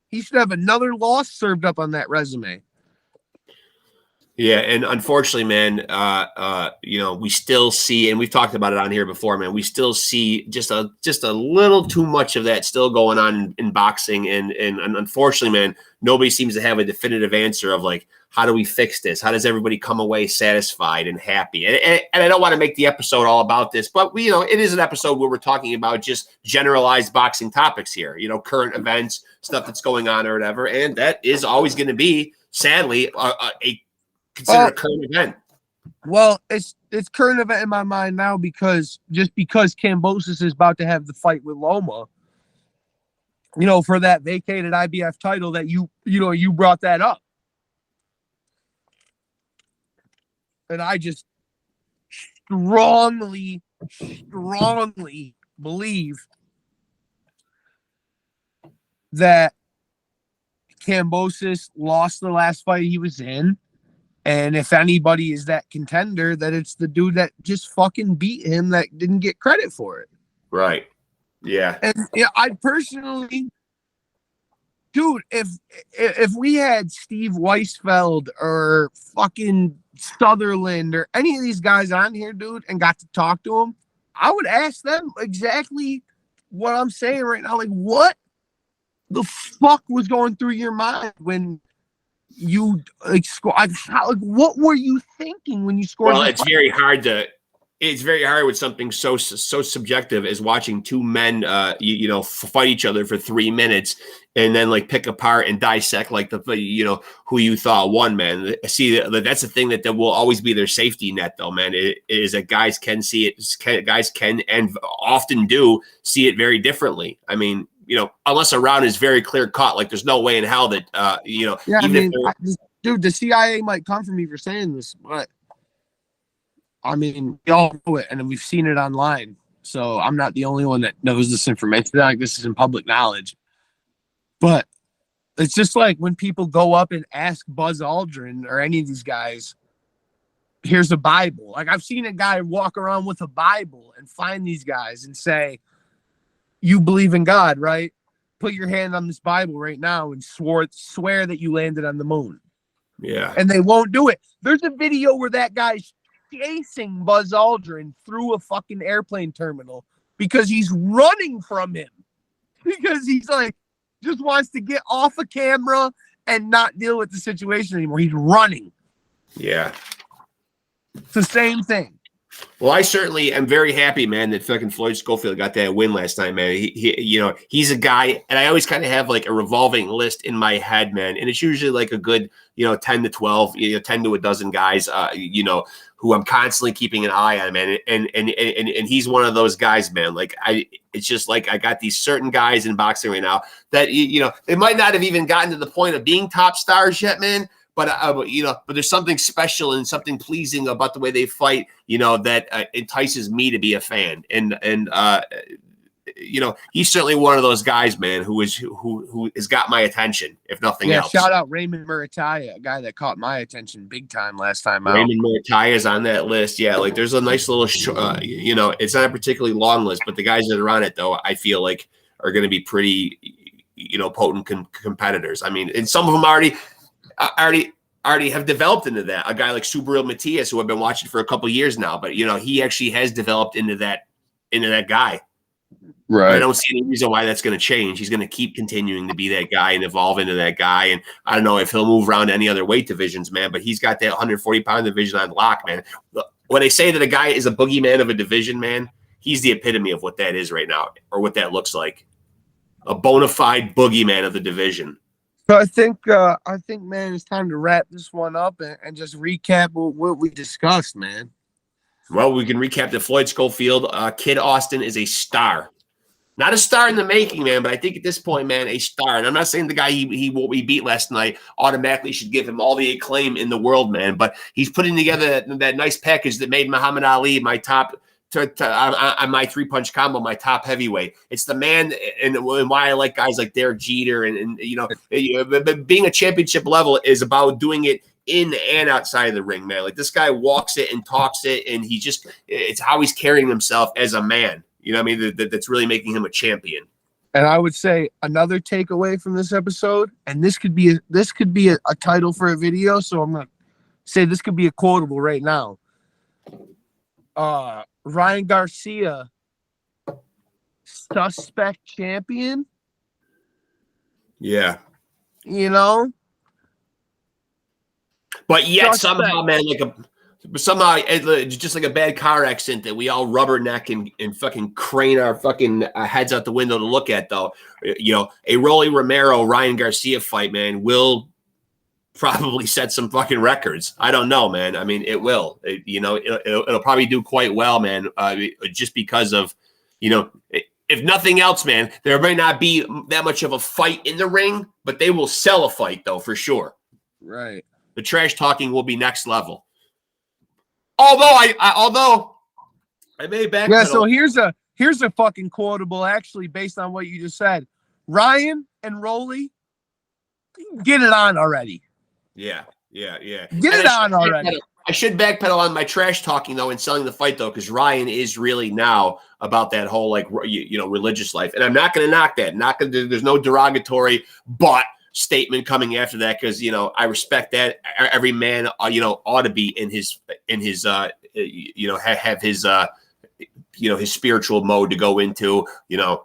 He should have another loss served up on that resume. Yeah, and unfortunately, man, we still see, and we've talked about it on here before, man. We still see just a little too much of that still going on in boxing, and unfortunately, man, nobody seems to have a definitive answer of like, how do we fix this? How does everybody come away satisfied and happy? And I don't want to make the episode all about this, but it is an episode where we're talking about just generalized boxing topics here. Current events, stuff that's going on or whatever, and that is always going to be, sadly, a considered a current event. Well, it's current event in my mind now because Kambosos is about to have the fight with Loma, for that vacated IBF title that you brought that up. And I just strongly believe that Kambosos lost the last fight he was in. And if anybody is that contender, that it's the dude that just fucking beat him that didn't get credit for it. Right. Yeah. And I personally, dude, if we had Steve Weisfeld or fucking Sutherland or any of these guys on here, dude, and got to talk to them, I would ask them exactly what I'm saying right now. Like, what the fuck was going through your mind when you what were you thinking when you scored? Well, it's very hard with something so subjective as watching two men fight each other for 3 minutes and then like pick apart and dissect like who you thought won, man. See, that's the thing that will always be their safety net, though, man. It is that guys can see it, guys can and often do see it very differently. I mean, unless a round is very clear cut, like there's no way in hell that, Yeah, I mean, dude, the CIA might come for me for saying this, but I mean, we all know it, and we've seen it online. So I'm not the only one that knows this information. It's not like this is in public knowledge. But it's just like when people go up and ask Buzz Aldrin or any of these guys, here's a Bible. Like I've seen a guy walk around with a Bible and find these guys and say, you believe in God, right? Put your hand on this Bible right now and swear that you landed on the moon. Yeah. And they won't do it. There's a video where that guy's chasing Buzz Aldrin through a fucking airplane terminal because he's running from him. Because he's like, just wants to get off a camera and not deal with the situation anymore. He's running. Yeah. It's the same thing. Well, I certainly am very happy, man, that fucking Floyd Schofield got that win last time, man. He's a guy, and I always kind of have like a revolving list in my head, man, and it's usually like a good, 10 to 12, 10 to a dozen guys, who I'm constantly keeping an eye on, man, and he's one of those guys, man. Like it's just like I got these certain guys in boxing right now that they might not have even gotten to the point of being top stars yet, man. But there's something special and something pleasing about the way they fight, that entices me to be a fan. And he's certainly one of those guys, man, who has got my attention, if nothing else. Shout out Raymond Murataya, a guy that caught my attention big time last time out. Raymond Murataya is on that list. Yeah, like there's a nice little, it's not a particularly long list, but the guys that are on it, though, I feel like are going to be pretty, potent competitors. I mean, and some of them already have developed into that. A guy like Subriel Matias, who I've been watching for a couple of years now, but he actually has developed into that guy. Right. I don't see any reason why that's going to change. He's going to keep continuing to be that guy and evolve into that guy. And I don't know if he'll move around to any other weight divisions, man, but he's got that 140-pound division on lock, man. When they say that a guy is a boogeyman of a division, man, he's the epitome of what that is right now, or what that looks like. A bona fide boogeyman of the division. So I think, man, it's time to wrap this one up and just recap what we discussed, man. Well, we can recap that Floyd Schofield, Kid Austin is a star. Not a star in the making, man, but I think at this point, man, a star. And I'm not saying the guy he beat last night automatically should give him all the acclaim in the world, man. But he's putting together that nice package that made Muhammad Ali my top on my 3-punch combo, my top heavyweight. It's the man, and why I like guys like Derek Jeter, and being a championship level is about doing it in and outside of the ring, man. Like this guy walks it and talks it, and it's how he's carrying himself as a man. You know what I mean? That's really making him a champion. And I would say another takeaway from this episode, and this could be a title for a video, so I'm gonna say this could be a quotable right now. Ryan Garcia, suspect champion. Yeah. But yet somehow, man, just like a bad car accident that we all rubberneck and fucking crane our fucking heads out the window to look at, though. A Rolly Romero Ryan Garcia fight, man, will probably set some fucking records. I don't know, man. I mean, it will. It'll probably do quite well, man. Just because of, if nothing else, man, there may not be that much of a fight in the ring, but they will sell a fight, though, for sure. Right. The trash talking will be next level. Although I may backpedal. Yeah, so here's a fucking quotable, actually, based on what you just said. Ryan and Rolly, get it on already. Yeah. Get it on already. I should backpedal on my trash talking, though, and selling the fight, though, because Ryan is really now about that whole religious life, and I'm not going to knock that. There's no derogatory but statement coming after that, because I respect that. Every man ought to be in his have his his spiritual mode to go into,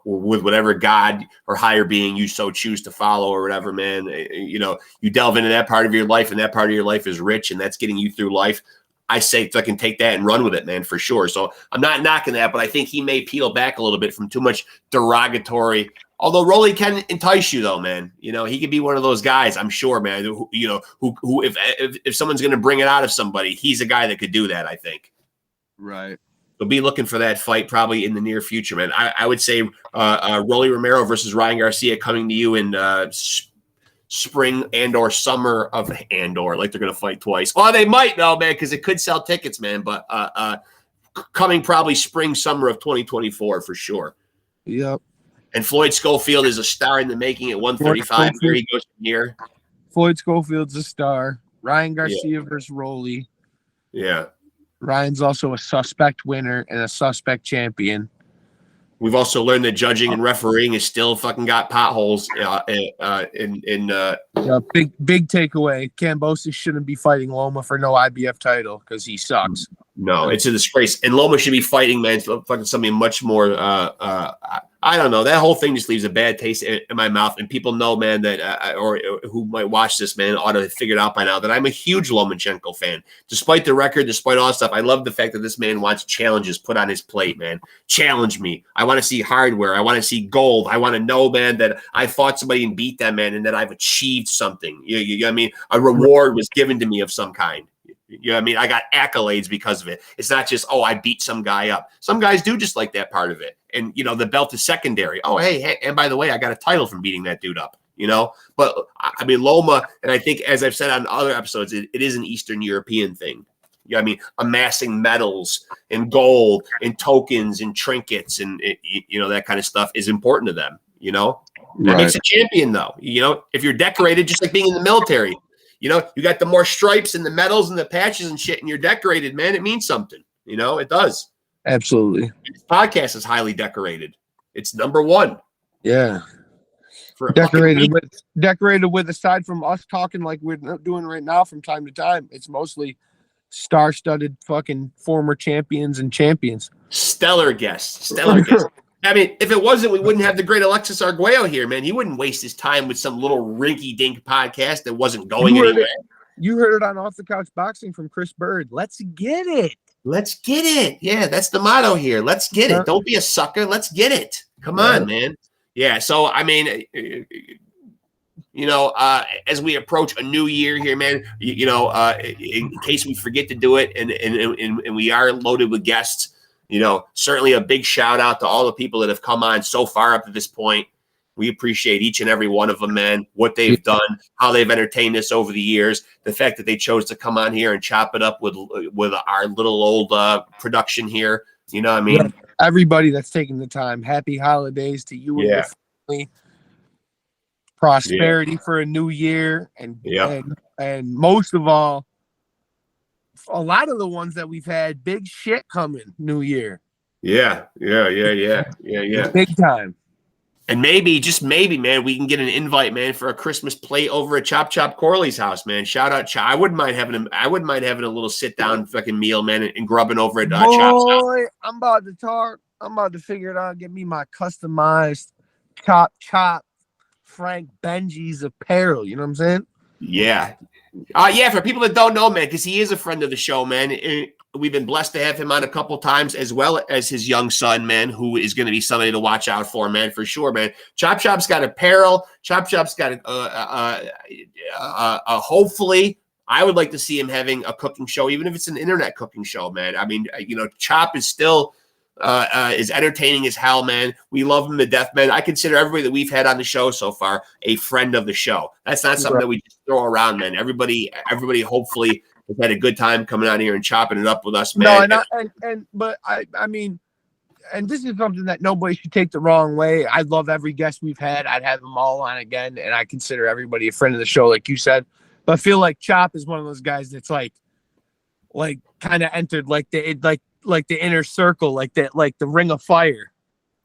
with whatever God or higher being you so choose to follow or whatever, man. You delve into that part of your life, and that part of your life is rich, and that's getting you through life. I say I can take that and run with it, man, for sure. So I'm not knocking that, but I think he may peel back a little bit from too much derogatory. Although Rolly can entice you, though, man. He could be one of those guys, I'm sure, man, who if someone's going to bring it out of somebody, he's a guy that could do that, I think. Right. We'll be looking for that fight probably in the near future, man. I would say Rolly Romero versus Ryan Garcia coming to you in spring and or summer of like they're going to fight twice. Well, they might, though, man, because it could sell tickets, man. But coming probably spring, summer of 2024 for sure. Yep. And Floyd Schofield is a star in the making at 135. Here he goes from here. Floyd Schofield's a star. Ryan Garcia versus Rolly. Yeah. Ryan's also a suspect winner and a suspect champion. We've also learned that judging and refereeing is still fucking got potholes. Big takeaway. Kambosos shouldn't be fighting Loma for no IBF title because he sucks. No, it's a disgrace. And Loma should be fighting, man, fucking something much more. I don't know. That whole thing just leaves a bad taste in my mouth. And people know, man, that or who might watch this, man, ought to have figured out by now that I'm a huge Lomachenko fan. Despite the record, despite all that stuff, I love the fact that this man wants challenges put on his plate, man. Challenge me. I want to see hardware. I want to see gold. I want to know, man, that I fought somebody and beat that man and that I've achieved something. You know what I mean? A reward was given to me of some kind. You know what I mean? I got accolades because of it. It's not just, oh, I beat some guy up. Some guys do just like that part of it. And, you know, the belt is secondary. Oh, hey, and by the way, I got a title from beating that dude up, you know? But, I mean, Loma, and I think, as I've said on other episodes, it is an Eastern European thing. You know what I mean? Amassing medals and gold and tokens and trinkets and, you know, that kind of stuff is important to them, you know? That makes a champion, though. You know, if you're decorated, just like being in the military, you know, you got the more stripes and the medals and the patches and shit, and you're decorated, man. It means something. You know, it does. Absolutely. This podcast is highly decorated. It's number one. Yeah. Decorated with, aside from us talking like we're doing right now from time to time, it's mostly star-studded fucking former champions and champions. Stellar guests. Stellar guests. I mean, if it wasn't, we wouldn't have the great Alexis Arguello here, man. He wouldn't waste his time with some little rinky-dink podcast that wasn't going anywhere. You heard it on Off the Couch Boxing from Chris Bird. Let's get it. Let's get it. Yeah, that's the motto here. Let's get it. Don't be a sucker. Let's get it. Come on, man. Yeah, so, I mean, you know, as we approach a new year here, man, you know, in case we forget to do it and we are loaded with guests, you know, certainly a big shout out to all the people that have come on so far up to this point. We appreciate each and every one of them, man, what they've done, how they've entertained us over the years, the fact that they chose to come on here and chop it up with our little old production here. You know what I mean? Yeah. Everybody that's taking the time. Happy holidays to you and your family. Prosperity for a new year. And most of all, a lot of the ones that we've had, big shit coming new year. Yeah. Big time. And maybe, just maybe, man, we can get an invite, man, for a Christmas plate over at Chop Chop Corley's house, man. Shout out, I wouldn't mind having a little sit down fucking meal, man, and grubbing over at Chop's house. I'm about to talk. I'm about to figure it out. Get me my customized Chop Frank Benji's apparel. You know what I'm saying? Yeah. Yeah, for people that don't know, man, because he is a friend of the show, man. We've been blessed to have him on a couple times, as well as his young son, man, who is going to be somebody to watch out for, man, for sure, man. Chop Chop's got apparel. Chop Chop's got hopefully, I would like to see him having a cooking show, even if it's an internet cooking show, man. I mean, you know, Chop is still is entertaining as hell, man. We love him to death, man. I consider everybody that we've had on the show so far a friend of the show. That's not something that we just throw around, man. Everybody hopefully has had a good time coming out here and chopping it up with us, man. But I mean, and this is something that nobody should take the wrong way. I love every guest we've had. I'd have them all on again, and I consider everybody a friend of the show, like you said. But I feel like Chop is one of those guys that's like kind of entered like the inner circle, like the Ring of Fire.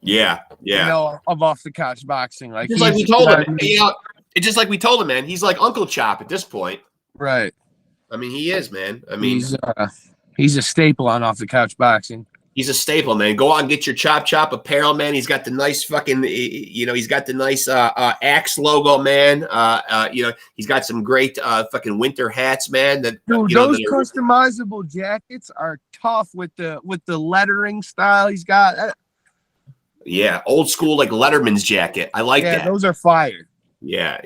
Yeah. You know, of Off the Couch Boxing. Like, just like we told him, you know, it's just like we told him, man. He's like Uncle Chop at this point. Right. I mean, he is, man. I mean, he's a staple on Off the Couch Boxing. He's a staple, man. Go out and get your Chop Chop apparel, man. He's got the nice fucking, you know, he's got the nice Axe logo, man. You know, he's got some great fucking winter hats, man. That dude, you know, those customizable jackets are tough with the lettering style he's got. Yeah, old school like Letterman's jacket. I like that. Those are fire. Yeah.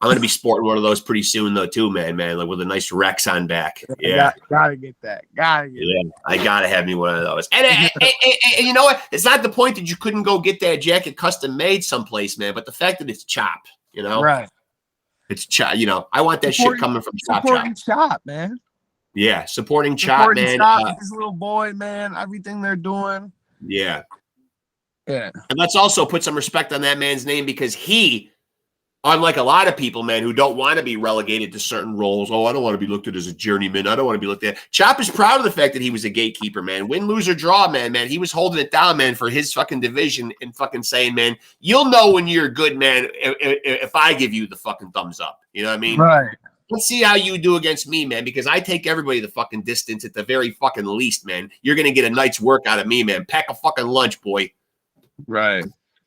I'm gonna be sporting one of those pretty soon though, too, man, like with a nice Rexx on back. Yeah, gotta get that. I gotta have me one of those. And you know what? It's not the point that you couldn't go get that jacket custom made someplace, man. But the fact that it's Chop, you know, right? It's Chop. You know, I want that shit coming from Chop. Chop, man. Yeah, supporting Chop, man. Chop, his little boy, man. Everything they're doing. Yeah. And let's also put some respect on that man's name, because he, unlike a lot of people, man, who don't want to be relegated to certain roles. Oh, I don't want to be looked at as a journeyman. I don't want to be looked at. Chop is proud of the fact that he was a gatekeeper, man. Win, lose, or draw, man. He was holding it down, man, for his fucking division and fucking saying, man, you'll know when you're good, man, if I give you the fucking thumbs up. You know what I mean? Right. let's see how you do against me, man, because I take everybody the fucking distance at the very fucking least, man. You're going to get a night's work out of me, man. Pack a fucking lunch, boy. Right.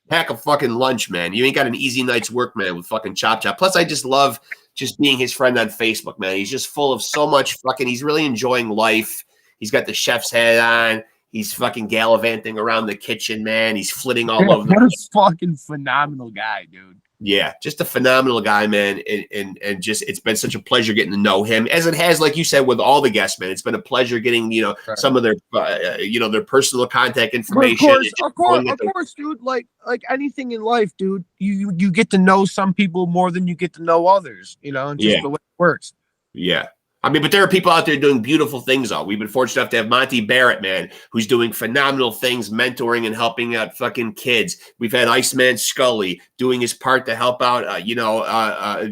Pack a fucking lunch, man. You ain't got an easy night's work, man, with fucking Chop Chop. Plus, I just love just being his friend on Facebook, man. He's just full of so much fucking, he's really enjoying life. He's got the chef's hat on. He's fucking gallivanting around the kitchen, man. He's flitting all over. What a fucking phenomenal guy, dude. Yeah, just a phenomenal guy, man. And just, it's been such a pleasure getting to know him, as it has, like you said, with all the guests, man. It's been a pleasure getting, some of their, their personal contact information. Of course, dude. Like anything in life, dude, you get to know some people more than you get to know others, and just the way it works. Yeah. I mean, but there are people out there doing beautiful things, though. We've been fortunate enough to have Monty Barrett, man, who's doing phenomenal things, mentoring and helping out fucking kids. We've had Iceman Scully doing his part to help out,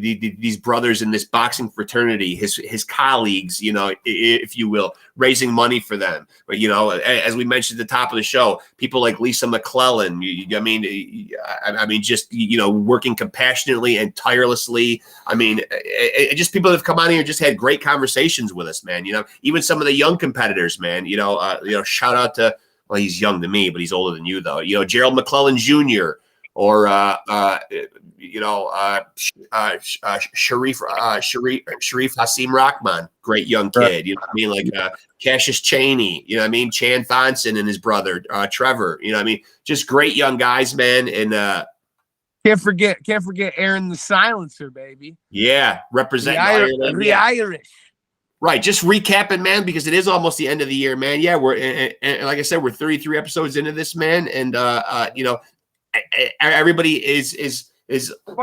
these brothers in this boxing fraternity, his colleagues, if you will, raising money for them. But, as we mentioned at the top of the show, people like Lisa McClellan, working compassionately and tirelessly. I mean, just people that have come on here and just had great conversations with us, man. Even some of the young competitors, man. Shout out to, well, he's young to me, but he's older than you, though. Gerald McClellan Jr. or Sharif Hasim Rahman, great young kid. You know what I mean? Like Cassius Chaney. You know what I mean? Chan Thonson and his brother Trevor. You know what I mean? Just great young guys, man. And can't forget Aaron the Silencer, baby. Yeah, representing Ireland. The Irish. Right, just recapping, man, because it is almost the end of the year, man. Yeah, we're and like I said, we're 33 episodes into this, man, and everybody is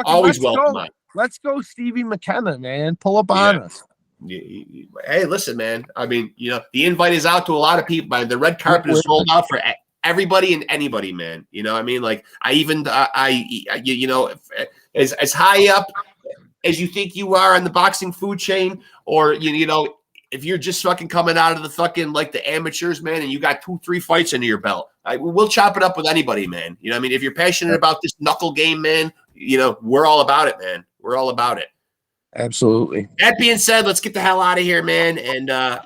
always welcome. Let's go, Stevie McKenna, man. Pull up on us. Hey, listen, man. I mean, the invite is out to a lot of people, man. The red carpet is rolled out for everybody and anybody, man. You know what I mean? Like, I even as high up as you think you are on the boxing food chain, or if you're just fucking coming out of the fucking like the amateurs, man, and you got 2-3 fights under your belt, we'll chop it up with anybody, man. You know what I mean? If you're passionate about this knuckle game, man, we're all about it, man. We're all about it. Absolutely. That being said, let's get the hell out of here, man. And I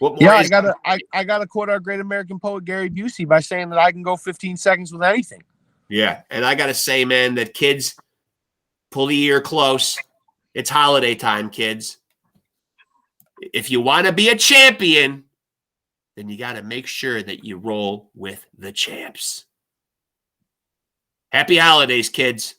gotta quote our great American poet Gary Busey by saying that I can go 15 seconds with anything. Yeah, and I gotta say, man, that kids, pull the ear close. It's holiday time, kids. If you want to be a champion, then you got to make sure that you roll with the champs. Happy holidays, kids.